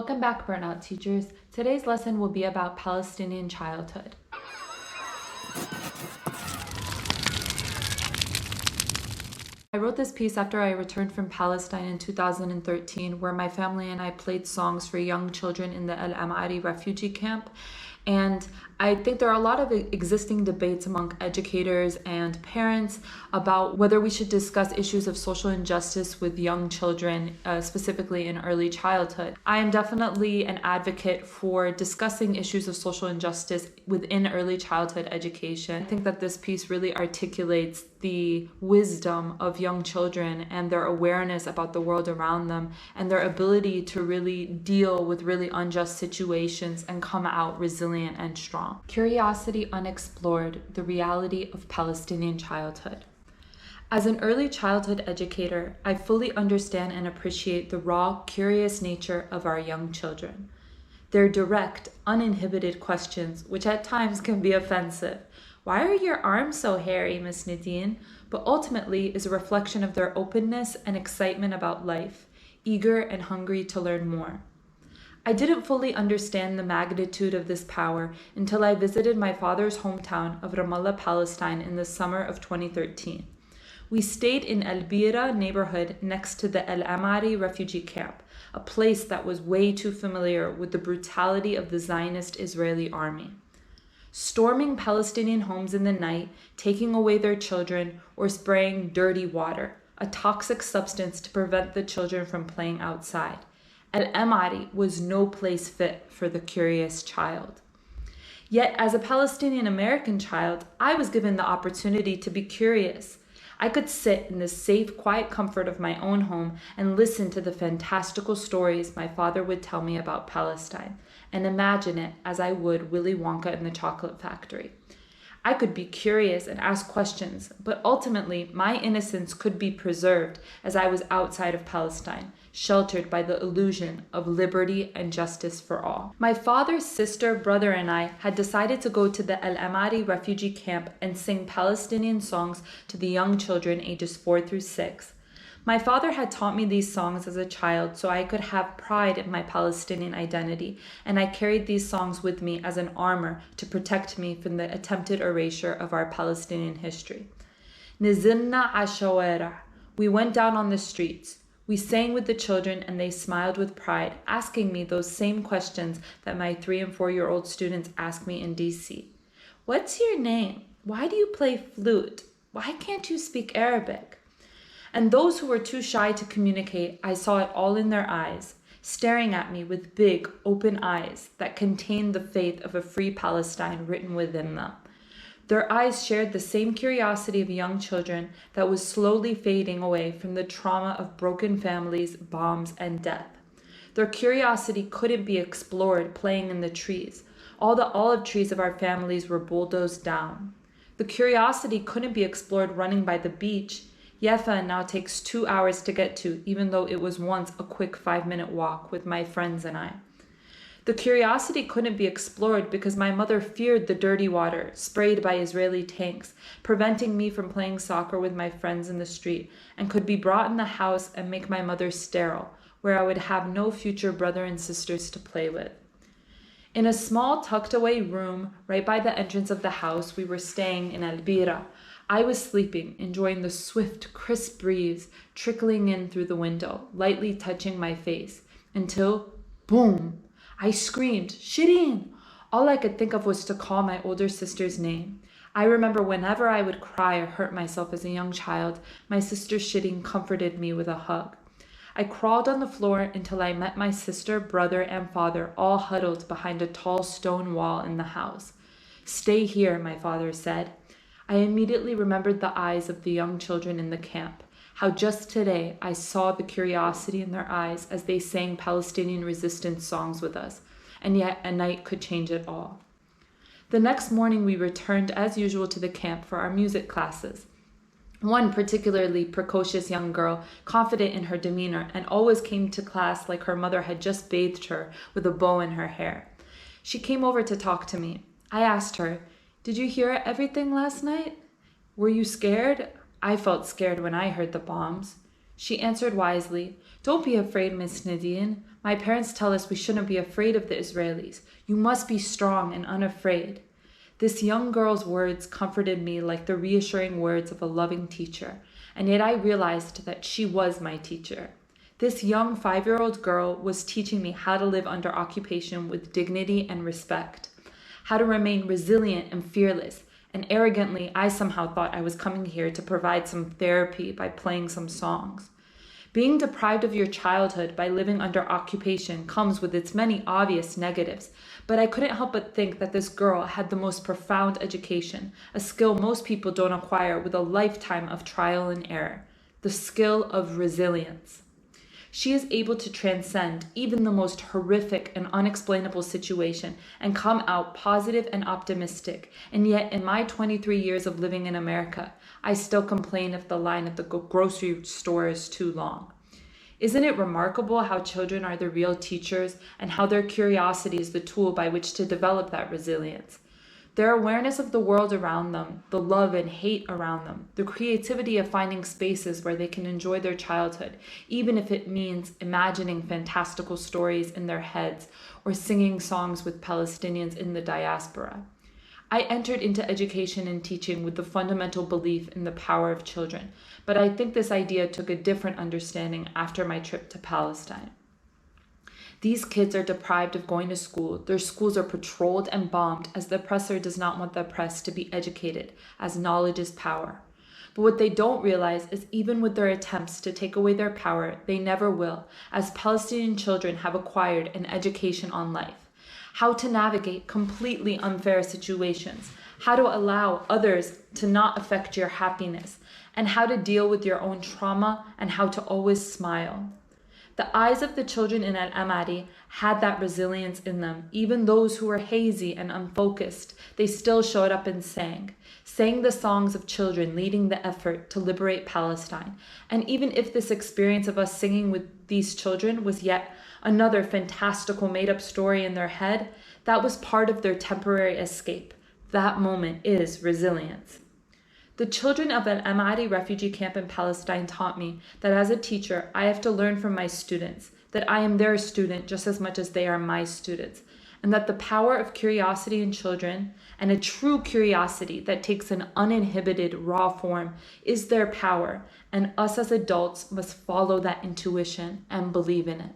Welcome back, Burnout Teachers. Today's lesson will be about Palestinian childhood. I wrote this piece after I returned from Palestine in 2013, where my family and I played songs for young children in the Amari refugee camp. And I think there are a lot of existing debates among educators and parents about whether we should discuss issues of social injustice with young children, specifically in early childhood. I am definitely an advocate for discussing issues of social injustice within early childhood education. I think that this piece really articulates the wisdom of young children and their awareness about the world around them and their ability to really deal with really unjust situations and come out resilient and strong. Curiosity Unexplored, the Reality of Palestinian Childhood. As an early childhood educator, I fully understand and appreciate the raw, curious nature of our young children. Their direct, uninhibited questions, which at times can be offensive. Why are your arms so hairy, Miss Nadine? But ultimately is a reflection of their openness and excitement about life, eager and hungry to learn more. I didn't fully understand the magnitude of this power until I visited my father's hometown of Ramallah, Palestine in the summer of 2013. We stayed in Al Bira neighborhood next to the El Amari refugee camp, a place that was way too familiar with the brutality of the Zionist Israeli army. Storming Palestinian homes in the night, taking away their children, or spraying dirty water, a toxic substance to prevent the children from playing outside. El Amari was no place fit for the curious child. Yet, as a Palestinian American child, I was given the opportunity to be curious. I could sit in the safe, quiet comfort of my own home and listen to the fantastical stories my father would tell me about Palestine, and imagine it as I would Willy Wonka in the Chocolate Factory. I could be curious and ask questions, but ultimately my innocence could be preserved as I was outside of Palestine, sheltered by the illusion of liberty and justice for all. My father's sister, brother, and I had decided to go to the El Amari refugee camp and sing Palestinian songs to the young children ages 4 through 6. My father had taught me these songs as a child so I could have pride in my Palestinian identity, and I carried these songs with me as an armor to protect me from the attempted erasure of our Palestinian history. Nizilna ashawara. We went down on the streets. We sang with the children and they smiled with pride, asking me those same questions that my 3- and 4-year-old students ask me in DC. What's your name? Why do you play flute? Why can't you speak Arabic? And those who were too shy to communicate, I saw it all in their eyes, staring at me with big, open eyes that contained the faith of a free Palestine written within them. Their eyes shared the same curiosity of young children that was slowly fading away from the trauma of broken families, bombs, and death. Their curiosity couldn't be explored playing in the trees. All the olive trees of our families were bulldozed down. The curiosity couldn't be explored running by the beach. Yefa now takes 2 hours to get to, even though it was once a quick 5-minute walk with my friends and I. The curiosity couldn't be explored because my mother feared the dirty water sprayed by Israeli tanks, preventing me from playing soccer with my friends in the street, and could be brought in the house and make my mother sterile, where I would have no future brother and sisters to play with. In a small tucked away room right by the entrance of the house we were staying in Al Bira, I was sleeping, enjoying the swift, crisp breeze trickling in through the window, lightly touching my face, until, boom, I screamed, Shireen! All I could think of was to call my older sister's name. I remember whenever I would cry or hurt myself as a young child, my sister Shireen comforted me with a hug. I crawled on the floor until I met my sister, brother, and father all huddled behind a tall stone wall in the house. Stay here, my father said. I immediately remembered the eyes of the young children in the camp, how just today I saw the curiosity in their eyes as they sang Palestinian resistance songs with us, and yet a night could change it all. The next morning we returned as usual to the camp for our music classes. One particularly precocious young girl, confident in her demeanor, and always came to class like her mother had just bathed her with a bow in her hair. She came over to talk to me. I asked her, Did you hear everything last night? Were you scared? I felt scared when I heard the bombs. She answered wisely, "Don't be afraid, Miss Nadine. My parents tell us we shouldn't be afraid of the Israelis. You must be strong and unafraid." This young girl's words comforted me like the reassuring words of a loving teacher, and yet I realized that she was my teacher. This young 5-year-old girl was teaching me how to live under occupation with dignity and respect, how to remain resilient and fearless, and arrogantly, I somehow thought I was coming here to provide some therapy by playing some songs. Being deprived of your childhood by living under occupation comes with its many obvious negatives, but I couldn't help but think that this girl had the most profound education, a skill most people don't acquire with a lifetime of trial and error, the skill of resilience. She is able to transcend even the most horrific and unexplainable situation and come out positive and optimistic. And yet, in my 23 years of living in America, I still complain if the line at the grocery store is too long. Isn't it remarkable how children are the real teachers and how their curiosity is the tool by which to develop that resilience? Their awareness of the world around them, the love and hate around them, the creativity of finding spaces where they can enjoy their childhood, even if it means imagining fantastical stories in their heads or singing songs with Palestinians in the diaspora. I entered into education and teaching with the fundamental belief in the power of children, but I think this idea took a different understanding after my trip to Palestine. These kids are deprived of going to school. Their schools are patrolled and bombed as the oppressor does not want the oppressed to be educated, as knowledge is power. But what they don't realize is even with their attempts to take away their power, they never will, as Palestinian children have acquired an education on life. How to navigate completely unfair situations, how to allow others to not affect your happiness, and how to deal with your own trauma and how to always smile. The eyes of the children in Amari had that resilience in them. Even those who were hazy and unfocused, they still showed up and sang the songs of children leading the effort to liberate Palestine. And even if this experience of us singing with these children was yet another fantastical made-up story in their head, that was part of their temporary escape. That moment is resilience. The children of an Amari refugee camp in Palestine taught me that as a teacher, I have to learn from my students, that I am their student just as much as they are my students, and that the power of curiosity in children, and a true curiosity that takes an uninhibited raw form, is their power, and us as adults must follow that intuition and believe in it.